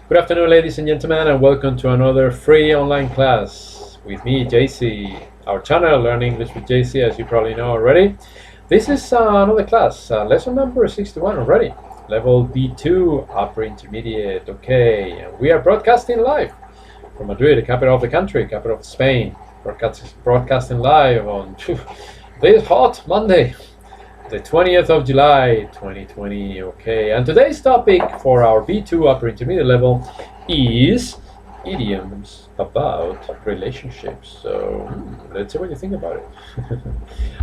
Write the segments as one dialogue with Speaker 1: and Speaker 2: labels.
Speaker 1: Good afternoon, ladies and gentlemen, and welcome to another free online class with me, JC. Our channel, Learn English with JC, as you probably know already. This is another class, lesson number 61 already. Level B2, Upper-Intermediate, okay. And we are broadcasting live from Madrid, the capital of the country, capital of Spain. Broadcasting live on this hot Monday, the 20th of July 2020. Okay, and today's topic for our B2 upper intermediate level is idioms about relationships. So let's see what you think about it.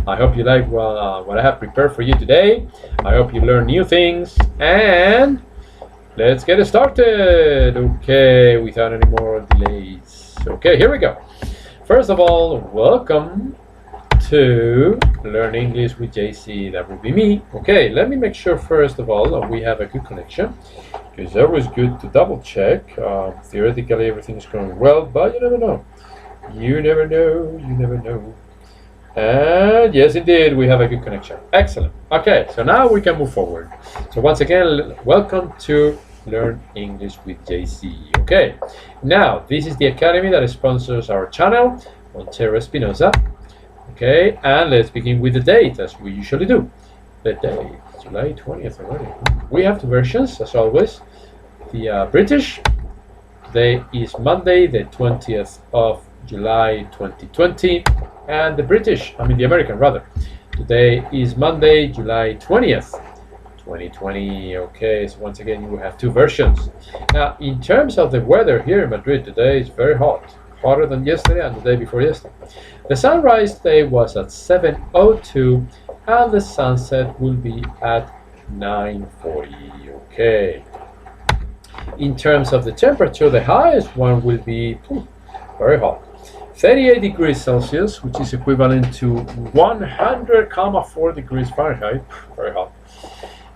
Speaker 1: I hope you like what I have prepared for you today. I hope you learn new things, and let's get started. Okay, without any more delays. Okay, here we go. First of all, welcome to Learn English with JC. That will be me. Okay, let me make sure first of all that we have a good connection, because it's always good to double check. Theoretically everything is going well, but you never know. You never know, you never know. And yes, indeed, we have a good connection. Excellent. Okay, so now we can move forward. So once again, welcome to Learn English with JC. Okay, now this is the academy that sponsors our channel, Montero Espinosa. Okay, and let's begin with the date, as we usually do. The date, July 20th already. We have two versions, as always. The British, today is Monday, the 20th of July 2020. And the American rather. Today is Monday, July 20th, 2020. Okay, so once again, you have two versions. Now, in terms of the weather here in Madrid, today is very hot. Hotter than yesterday and the day before yesterday. The sunrise today was at 7:02 and the sunset will be at 9:40. Okay. In terms of the temperature, the highest one will be very hot. 38 degrees Celsius, which is equivalent to 100,4 degrees Fahrenheit. Very hot.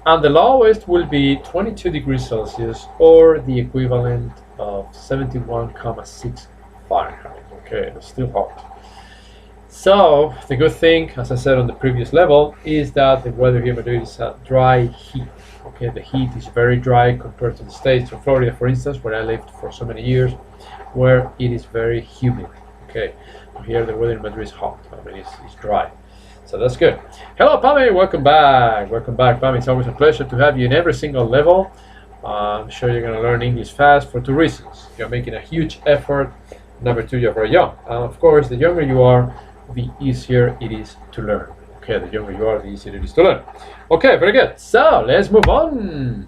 Speaker 1: And the lowest will be 22 degrees Celsius, or the equivalent of 71,6 Fahrenheit. Okay, it's still hot. So the good thing, as I said on the previous level, is that the weather here in Madrid is a dry heat. Okay, the heat is very dry compared to the States or Florida, for instance, where I lived for so many years, where it is very humid. Okay, here the weather in Madrid is hot. I mean, it's dry. So that's good. Hello, Pammy. Welcome back. Welcome back, Pammy. It's always a pleasure to have you in every single level. I'm sure you're going to learn English fast for two reasons. You're making a huge effort. Number two, you're very young. And of course, the younger you are, the easier it is to learn. Okay, the younger you are, the easier it is to learn. Okay, very good. So let's move on.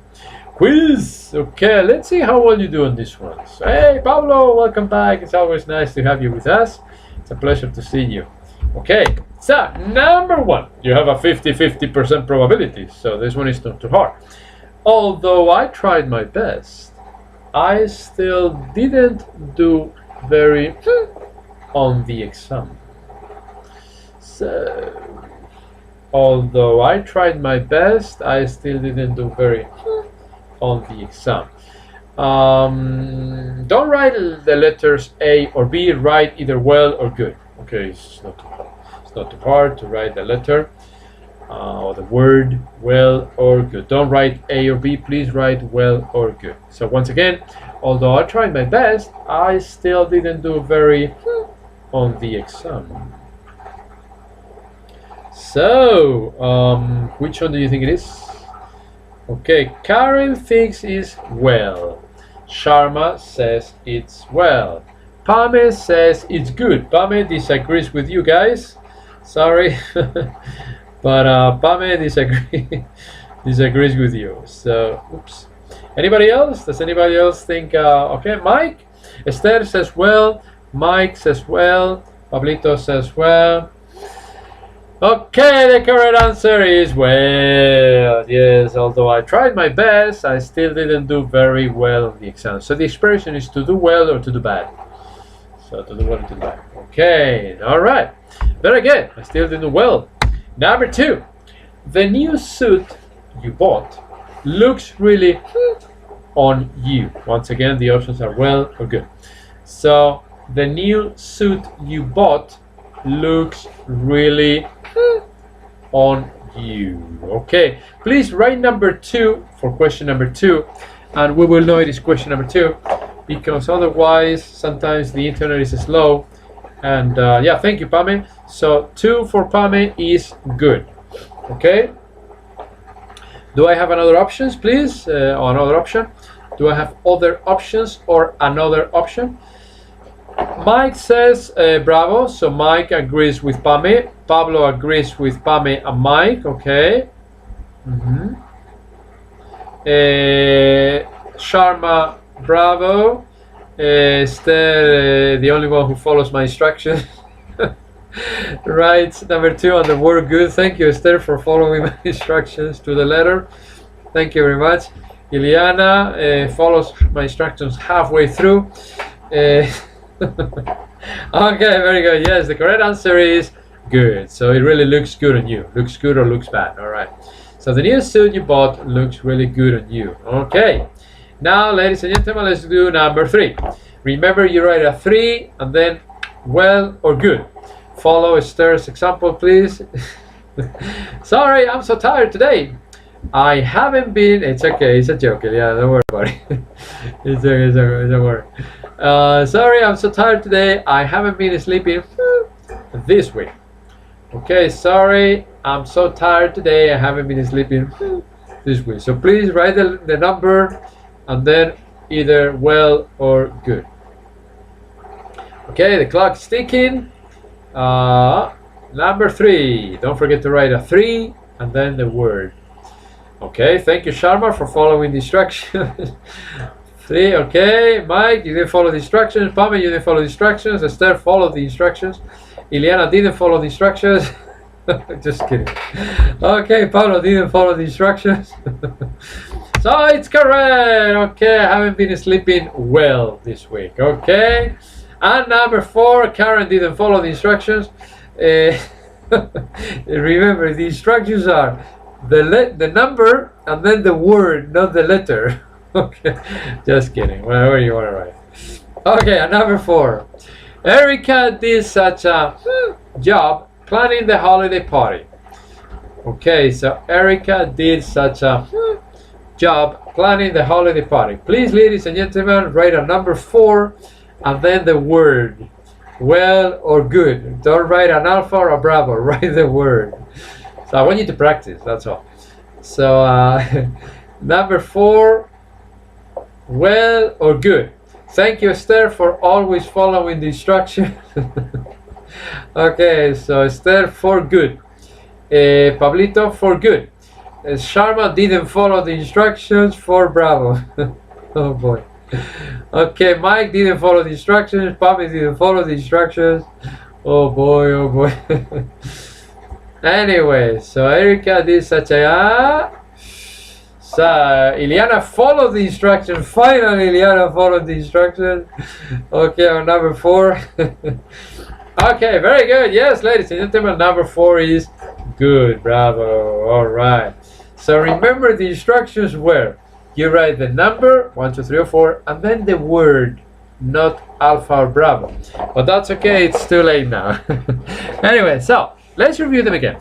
Speaker 1: Quiz. Okay, let's see how well you do on this one. So, hey, Pablo, welcome back. It's always nice to have you with us. It's a pleasure to see you. Okay, so number one, you have a 50-50% probability. So this one is not too hard. Although I tried my best, I still didn't do very on the exam. So, although I tried my best, I still didn't do very on the exam. Don't write the letters A or B. Write either well or good. Okay, it's not too hard. It's not too hard to write the letter or the word well or good. Don't write A or B. Please write well or good. So once again, although I tried my best, I still didn't do very on the exam. So, which one do you think it is? Okay, Karen thinks it's well. Sharma says it's well. Pame says it's good. Pame disagrees with you guys. Sorry. But Pame disagrees with you. So, oops. Anybody else? Does anybody else think? Okay, Mike. Esther says well. Mike says well. Pablito says well. Okay, the correct answer is well. Yes, although I tried my best, I still didn't do very well on the exam. So the expression is to do well or to do bad. So to do well or to do bad. Okay, all right. Very good. I still didn't do well. Number two, the new suit you bought looks really on you. Once again, the options are well or good. So the new suit you bought looks really on you. Okay, please write number two for question number two, and we will know it is question number 2, because otherwise sometimes the internet is slow. And yeah, thank you, Pame. So 2 for Pame is good. Okay. Do I have another options, please? Or another option? Do I have other options or another option? Mike says bravo, so Mike agrees with Pame. Pablo agrees with Pame and Mike. Okay. Sharma, bravo. Esther, the only one who follows my instructions. Right, number 2 on the word good. Thank you, Esther, for following my instructions to the letter. Thank you very much. Ileana follows my instructions halfway through. Okay, very good. Yes, the correct answer is good. So it really looks good on you. Looks good or looks bad. All right. So the new suit you bought looks really good on you. Okay. Now, ladies and gentlemen, let's do number 3. Remember, you write a 3 and then well or good. Follow Esther's example, please. Sorry, I'm so tired today. I haven't been. It's okay. It's a joke. Yeah, don't worry about it. It's okay. Don't worry. Sorry, I'm so tired today. I haven't been sleeping this week. Okay, sorry, I'm so tired today. I haven't been sleeping this week. So please write the number and then either well or good. Okay, the clock's ticking. Number 3. Don't forget to write a 3 and then the word. Okay, thank you, Sharma, for following the instructions. 3, okay. Mike, you didn't follow the instructions. Pame, you didn't follow the instructions. Esther followed the instructions. Ileana didn't follow the instructions. Just kidding. Okay, Pablo didn't follow the instructions. So it's correct. Okay, I haven't been sleeping well this week. Okay. And number 4, Karen didn't follow the instructions. Remember, the instructions are the number and then the word, not the letter. Okay, just kidding. Whatever you want to write. Okay, and number 4. Erica did such a job planning the holiday party. Okay, so Erica did such a job planning the holiday party. Please, ladies and gentlemen, write a number 4 and then the word. Well or good. Don't write an alpha or a bravo. Write the word. So I want you to practice, that's all. So number 4, well or good. Thank you, Esther, for always following the instructions. Okay, so Esther for good. Pablito for good. Sharma didn't follow the instructions for bravo. Oh boy. Okay, Mike didn't follow the instructions. Papi didn't follow the instructions. Oh boy, oh boy. Anyway, so Erica did such a... So Ileana followed the instructions. Finally, Ileana followed the instructions. Okay, on number 4. Okay, very good. Yes, ladies and gentlemen, number 4 is good. Bravo. All right. So remember, the instructions were you write the number 1, 2, 3, or 4, and then the word, not alpha or bravo. But that's okay. It's too late now. Anyway, so let's review them again.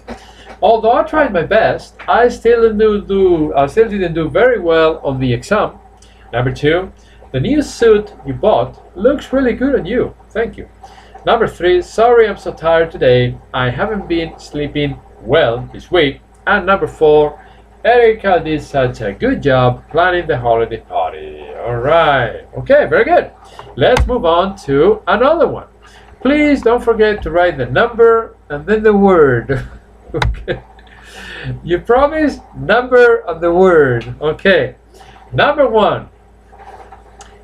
Speaker 1: Although I tried my best, I still didn't do very well on the exam. Number 2, the new suit you bought looks really good on you. Thank you. Number 3, sorry I'm so tired today. I haven't been sleeping well this week. And number 4, Erica did such a good job planning the holiday party. All right. Okay, very good. Let's move on to another one. Please don't forget to write the number and then the word. Okay. You promise number and the word. Okay. Number 1.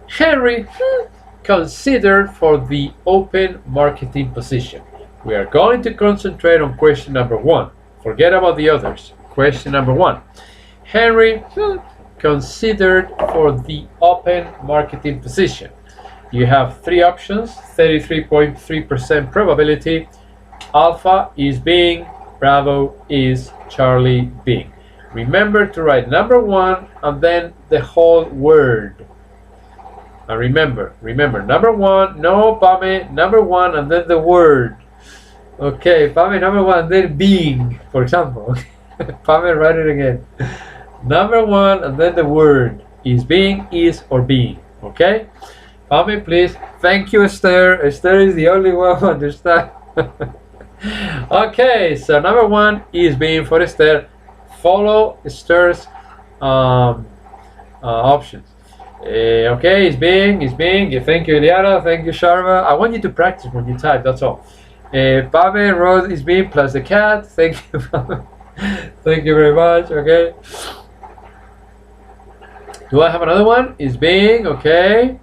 Speaker 1: Henry considered for the open marketing position. We are going to concentrate on question number 1. Forget about the others. Question number 1. Henry considered for the open marketing position. You have 3 options. 33.3% probability. Alpha is being. Bravo is Charlie being. Remember to write number 1 and then the whole word. And remember, number 1, no, Pame, number 1 and then the word. Okay, Pame, number 1 and then being, for example. Pame, write it again. Number 1 and then the word. is being, is, or being. Okay? Pame, please. Thank you, Esther. Esther is the only one who understands. Okay, so number 1 is being for Esther. Follow Esther's options. Okay, it's being. Thank you, Iliana. Thank you, Sharma. I want you to practice when you type, that's all. Pame wrote is being plus the cat. Thank you, Pame. Thank you very much. Okay. Do I have another one? Is being. Okay.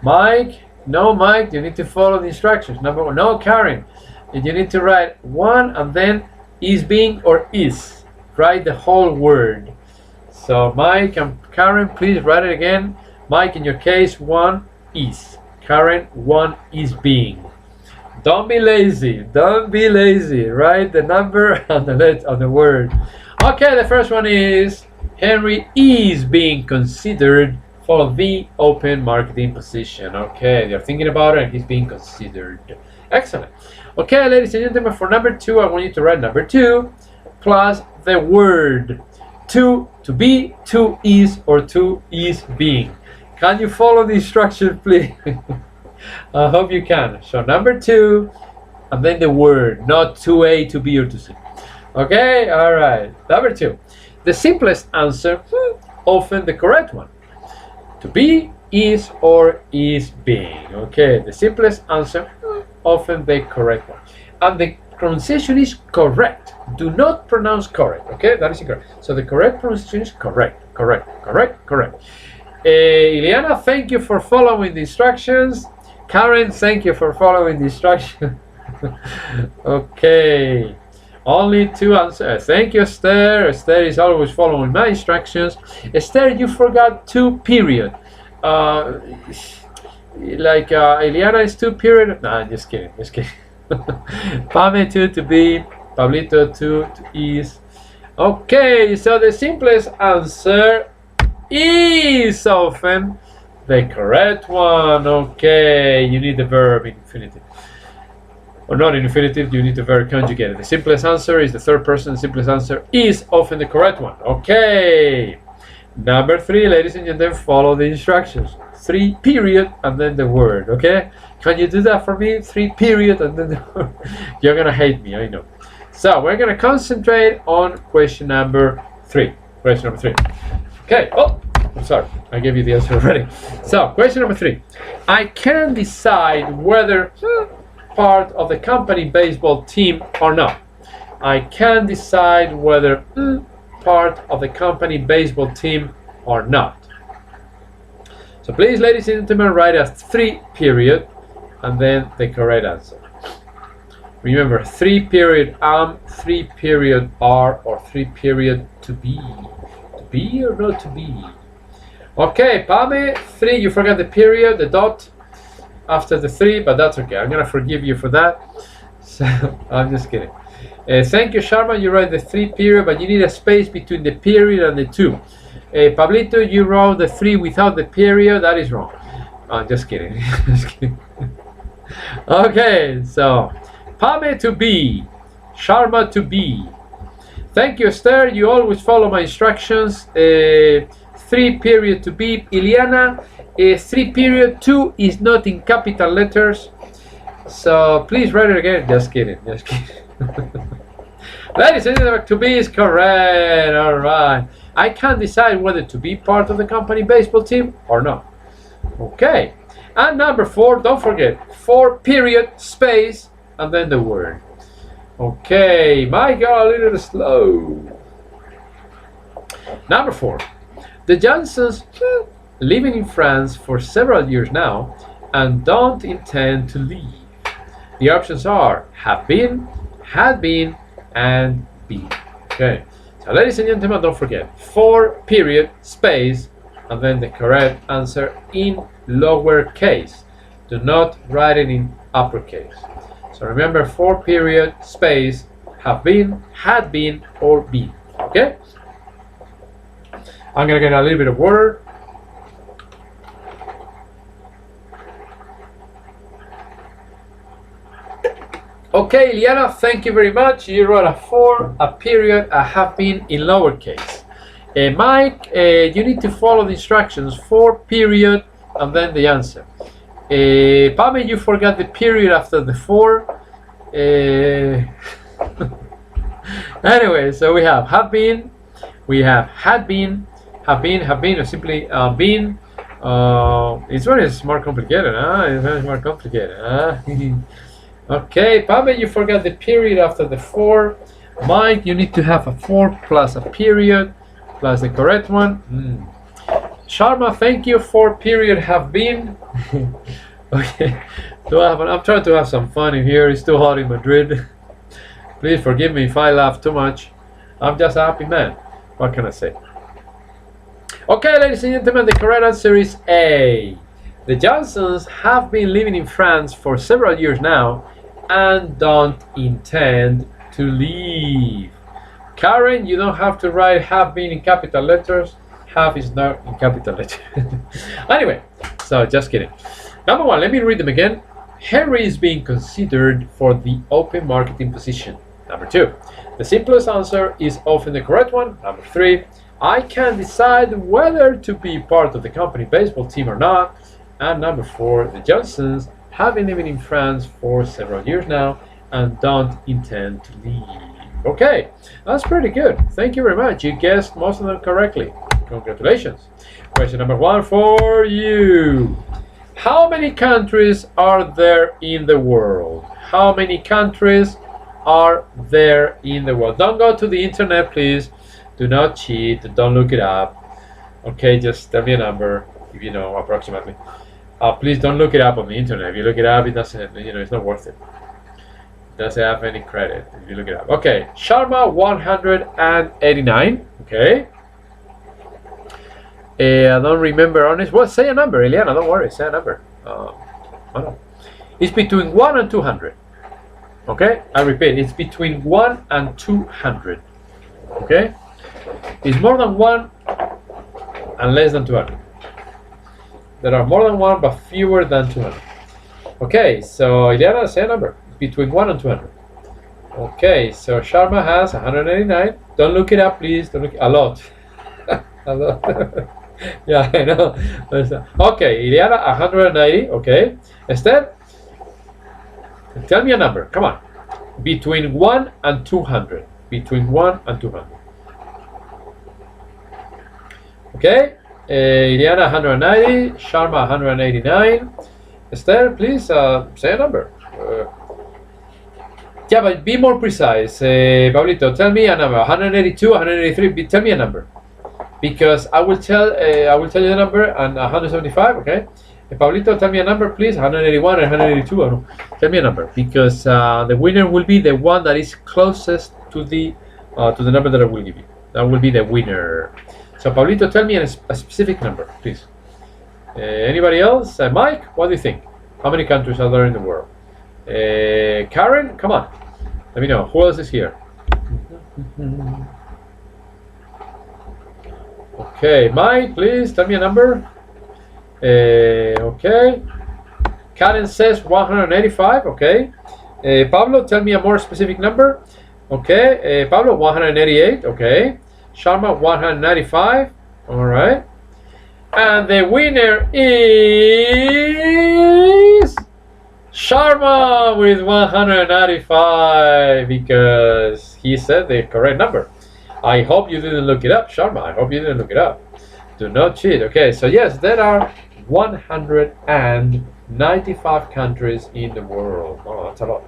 Speaker 1: Mike. No, Mike. You need to follow the instructions. Number 1. No, Karen. You need to write 1 and then is being or is. Write the whole word. So Mike and Karen, please write it again. Mike, in your case, 1 is. Karen, 1 is being. Don't be lazy. Don't be lazy. Write the number on the word. Okay, the first one is Henry is being considered for the open marketing position. Okay, they're thinking about it and he's being considered. Excellent. Okay, ladies and gentlemen, for number 2, I want you to write number 2 plus the word. To be, to is, or to is being. Can you follow the instructions, please? I hope you can. So number 2 and then the word, not to A, to B, or to C. Okay, all right. Number 2, the simplest answer, often the correct one. To be, is, or is being. Okay, the simplest answer, often the correct one. And the pronunciation is correct. Do not pronounce correct. Okay, that is incorrect. So the correct pronunciation is correct. Ileana, thank you for following the instructions. Karen, thank you for following the instructions. Okay, only 2 answers. Thank you, Esther. Esther is always following my instructions. Esther, you forgot 2 period. Like Ileana is 2 period. Nah, just kidding. Pame 2 to be. Pablito 2 to is. Okay, so the simplest answer is often the correct one. Okay, you need the verb in infinitive. Or not in infinitive, you need the verb conjugated. The simplest answer is the third person. The simplest answer is often the correct one. Okay. Number 3, ladies and gentlemen, follow the instructions. 3 period and then the word. Okay? Can you do that for me? 3 period and then the word. You're gonna hate me, I know. So we're gonna concentrate on question number 3. Question number 3. Okay. Oh, I'm sorry. I gave you the answer already. So question number 3. I can decide whether part of the company baseball team or not. I can decide whether part of the company baseball team or not. So please, ladies and gentlemen, write a 3 period and then the correct answer. Remember, 3 period am, 3 period are, or 3 period to be. To be or not to be? Okay, Pame, 3, you forgot the period, the dot after the 3, but that's okay. I'm gonna forgive you for that. So I'm just kidding. Thank you, Sharma. You write the 3 period, but you need a space between the period and the 2. Pablito, you wrote the 3 without the period. That is wrong. I'm just kidding. Just kidding. Okay, so Pame to be, Sharma to be. Thank you, Esther. You always follow my instructions. 3 period to be. Ileana, 3 period 2 is not in capital letters. So please write it again. Just kidding. Just kidding. Ladies and gentlemen, to be is correct. All right. I can decide whether to be part of the company baseball team or not. Okay. And number 4, don't forget, 4 period space and then the word. Okay, my God, a little slow. Number 4, the Johnsons living in France for several years now and don't intend to leave. The options are have been, had been, and be. Okay, so ladies and gentlemen, don't forget 4 period space and then the correct answer in lowercase. Do not write it in uppercase. So remember 4 period space have been, had been, or been. Okay? I'm gonna get a little bit of water. Okay, Liana, thank you very much. You wrote a 4, a period, a have been in lowercase. Mike, you need to follow the instructions for period and then the answer. Pame, you forgot the period after the for. Anyway, so we have been, we have had been, have been, or simply been. This one is more complicated, huh? It's very more complicated, huh? Okay, Pame, you forgot the period after the for. Mike, you need to have a for plus a period plus the correct one. Sharma, thank you for period have been. Okay, so I'm trying to have some fun in here. It's too hot in Madrid. Please forgive me if I laugh too much. I'm just a happy man. What can I say? Okay, ladies and gentlemen, the correct answer is A. The Johnsons have been living in France for several years now and don't intend to leave. Karen, you don't have to write have been in capital letters. Have is not in capital letters. Anyway, so just kidding. Number one, let me read them again. Henry is being considered for the open marketing position. Number two, the simplest answer is often the correct one. Number three, I can decide whether to be part of the company baseball team or not. And number four, the Johnsons have been living in France for several years now and don't intend to leave. Okay, that's pretty good. Thank you very much. You guessed most of them correctly. Congratulations. Question number one for you. How many countries are there in the world? How many countries are there in the world? Don't go to the internet, please. Do not cheat. Don't look it up. Okay, just tell me a number if you know approximately. Please don't look it up on the internet. If you look it up, it doesn't, it's not worth it. It doesn't have any credit if you look it up. Okay, Sharma 189. Okay. I don't remember honest. Well, say a number, Eliana. Don't worry. Say a number. It's between 1 and 200. Okay, I repeat. It's between 1 and 200. Okay, it's more than 1 and less than 200. There are more than 1 but fewer than 200. Okay, so Eliana, say a number. It's between 1 and 200. Okay, so Sharma has 189. Don't look it up, please. Don't look a lot. A lot. Yeah, I know. Okay, Ileana, 190. Okay. Esther, tell me a number. Come on. Between 1 and 200. Between 1 and 200. Okay. Ileana, 190. Sharma, 189. Esther, please say a number. Yeah, but be more precise. Pablito, tell me a number. 182, 183. Tell me a number. Because I will tell you the number and 175, okay? Pablito, tell me a number, please. 181 and 182. Tell me a number, because the winner will be the one that is closest to the number that I will give you. That will be the winner. So Pablito, tell me a specific number, please. Anybody else? Mike, what do you think? How many countries are there in the world? Karen, come on. Let me know. Who else is here? Okay, Mike, please tell me a number. Okay. Karen says 185. Okay. Pablo, tell me a more specific number. Okay. Pablo, 188. Okay. Sharma, 195. All right. And the winner is Sharma with 195 because he said the correct number. I hope you didn't look it up, Sharma. I hope you didn't look it up. Do not cheat. Okay, so yes, there are 195 countries in the world. Oh, that's a lot.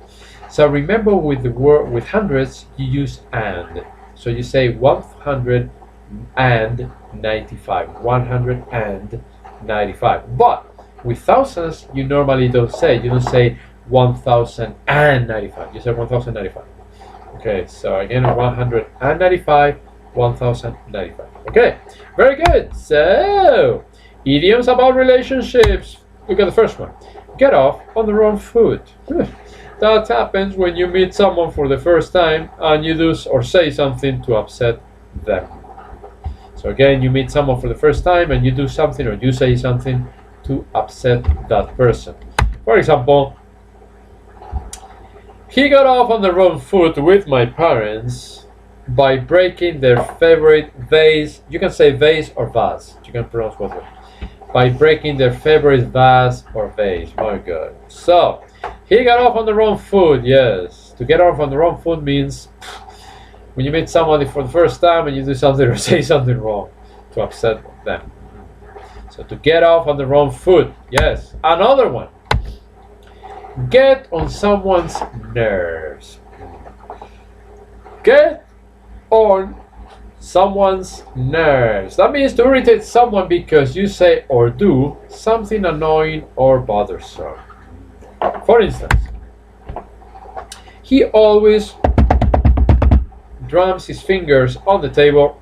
Speaker 1: So remember, with the word with hundreds, you use and. So you say 195. 195. But with thousands, you normally don't say. You don't say 1095. You say 1095. Okay, so again, 195, 1095. Okay, very good. So, idioms about relationships. Look at the first one. Get off on the wrong foot. That happens when you meet someone for the first time and you do or say something to upset them. So again, you meet someone for the first time and you do something or you say something to upset that person. For example, he got off on the wrong foot with my parents by breaking their favorite vase. You can say vase or vase. You can pronounce both ways. By breaking their favorite vase or vase. My God. So, he got off on the wrong foot. Yes. To get off on the wrong foot means when you meet somebody for the first time and you do something or say something wrong to upset them. So, to get off on the wrong foot. Yes. Another one. Get on someone's nerves. Get on someone's nerves. That means to irritate someone because you say or do something annoying or bothersome. For instance, he always drums his fingers on the table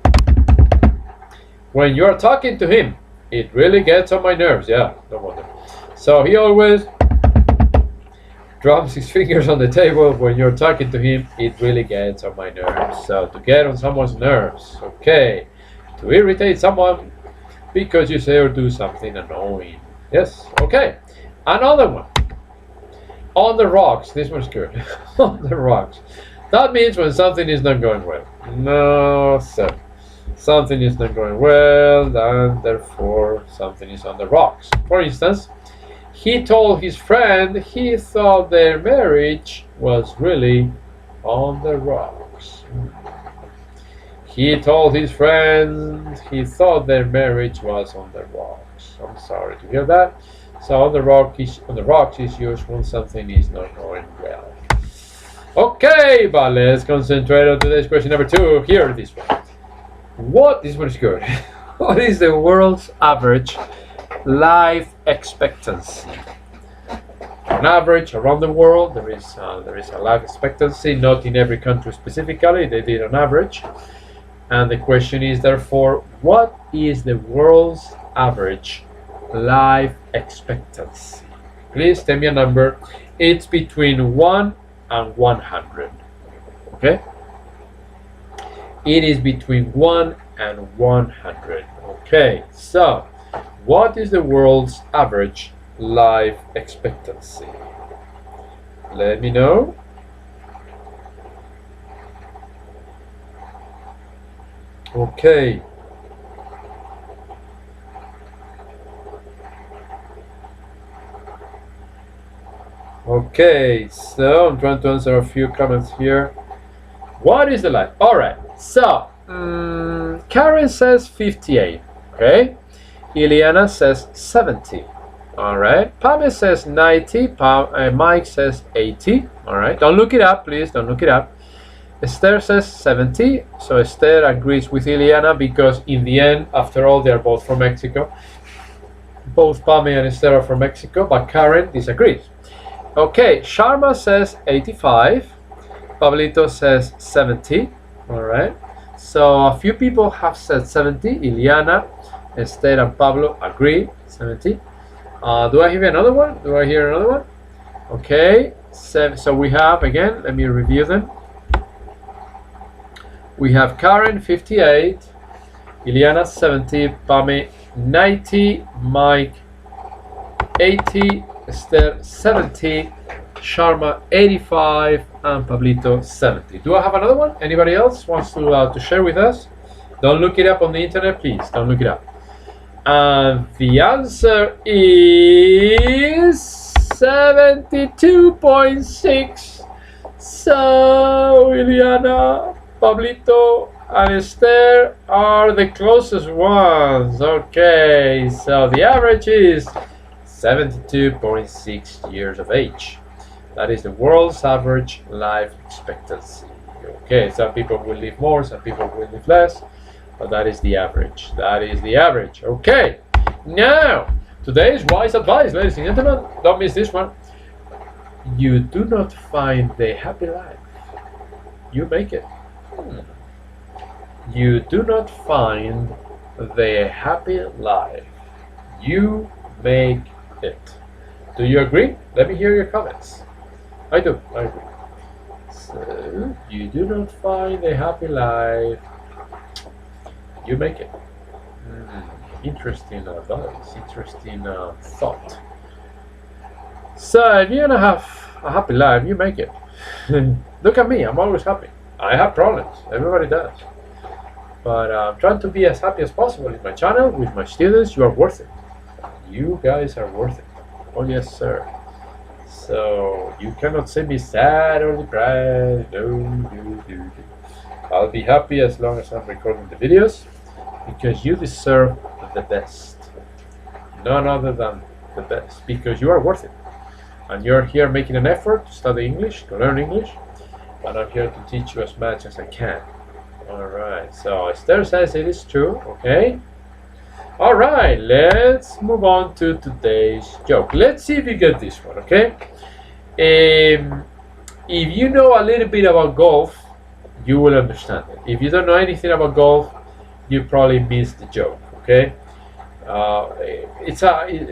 Speaker 1: when you're talking to him. It really gets on my nerves. Yeah, no wonder. So he always drums his fingers on the table when you're talking to him. It really gets on my nerves. So to get on someone's nerves. Okay. To irritate someone because you say or do something annoying. Yes. Okay. Another one. On the rocks. This one's good. On the rocks. That means when something is not going well. No, sir. Something is not going well, and therefore something is on the rocks. For instance, he told his friend he thought their marriage was really on the rocks. He told his friend he thought their marriage was on the rocks. I'm sorry to hear that. So on the rocks is used when something is not going well. Okay, but let's concentrate on today's question number 2. Here, this one. This one is good. What is the world's average life expectancy? On average, around the world, there is a life expectancy, not in every country specifically. They did an average. And the question is, therefore, what is the world's average life expectancy? Please tell me a number. It's between 1 and 100. Okay? It is between 1 and 100. Okay, so what is the world's average life expectancy? Let me know. Okay. Okay, so I'm trying to answer a few comments here. What is the life? All right, so Karen says 58. Okay. Ileana says 70. All right. Pame says 90. Mike says 80. All right. Don't look it up, please. Don't look it up. Esther says 70. So Esther agrees with Ileana because in the end, after all, they are both from Mexico. Both Pame and Esther are from Mexico, but Karen disagrees. Okay. Sharma says 85. Pablito says 70. All right. So a few people have said 70. Ileana, Esther, and Pablo agree. 70. Do I hear another one? Okay. So we have, again, let me review them. We have Karen 58, Ileana 70, Pame 90, Mike 80, Esther 70, Sharma 85, and Pablito 70. Do I have another one? Anybody else wants to share with us? Don't look it up on the internet, please. Don't look it up. And the answer is 72.6. So Ileana, Pablito, and Esther are the closest ones. Okay, so the average is 72.6 years of age. That is the world's average life expectancy. Okay, some people will live more, some people will live less, but that is the average. That is the average. Okay, now today's wise advice, ladies and gentlemen. Don't miss this one. You do not find the happy life, you make it. You do not find the happy life, you make it. Do you agree? Let me hear your comments. I do. I agree. So, you do not find a happy life, you make it. Interesting advice, interesting thought. So, if you're gonna have a happy life, you make it. Look at me, I'm always happy. I have problems. Everybody does. But I'm trying to be as happy as possible in my channel with my students. You are worth it. You guys are worth it. Oh yes, sir. So you cannot see me sad or depressed. No. I'll be happy as long as I'm recording the videos, because you deserve the best. None other than the best, because you are worth it. And you're here making an effort to study English, to learn English, and I'm here to teach you as much as I can. Alright, so Esther says it is true, okay? Alright, let's move on to today's joke. Let's see if you get this one, okay? If you know a little bit about golf, you will understand it. If you don't know anything about golf, you probably missed the joke, okay?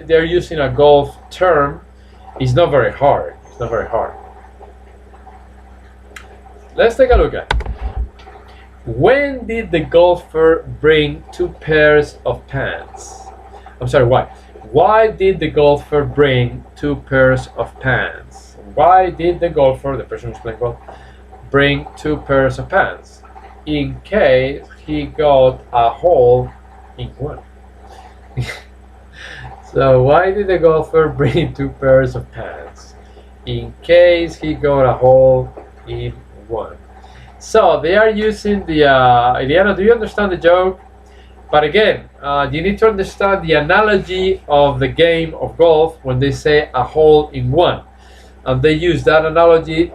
Speaker 1: They're using a golf term. It's not very hard. It's not very hard. Let's take a look at it. When did the golfer bring 2 pairs of pants? I'm sorry, why? Why did the golfer bring 2 pairs of pants? Why did the golfer, the person who's playing golf, bring 2 pairs of pants? In case he got a hole in one. So why did the golfer bring 2 pairs of pants? In case he got a hole in one. So they are using the Eliana, do you understand the joke? But again, you need to understand the analogy of the game of golf when they say a hole in one, and they use that analogy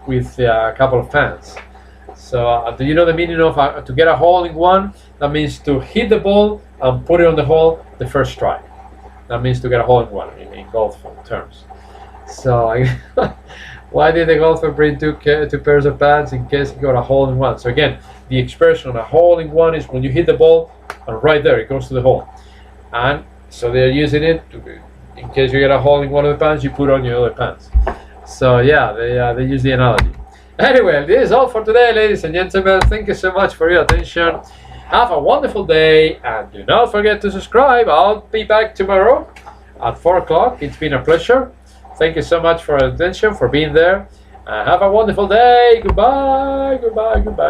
Speaker 1: with a couple of pants. So do you know the meaning of to get a hole in one? That means to hit the ball and put it on the hole the first try. That means to get a hole in one in golf terms. So why did the golfer bring 2 pairs of pants? In case he got a hole in one. So again, the expression a hole in one is when you hit the ball and right there it goes to the hole. And so they're using it to, in case you get a hole in one of the pants, you put on your other pants. So yeah, they use the analogy. Anyway, this is all for today, ladies and gentlemen. Thank you so much for your attention. Have a wonderful day, and do not forget to subscribe. I'll be back tomorrow at 4 o'clock. It's been a pleasure. Thank you so much for your attention, for being there. Have a wonderful day. Goodbye, goodbye, goodbye.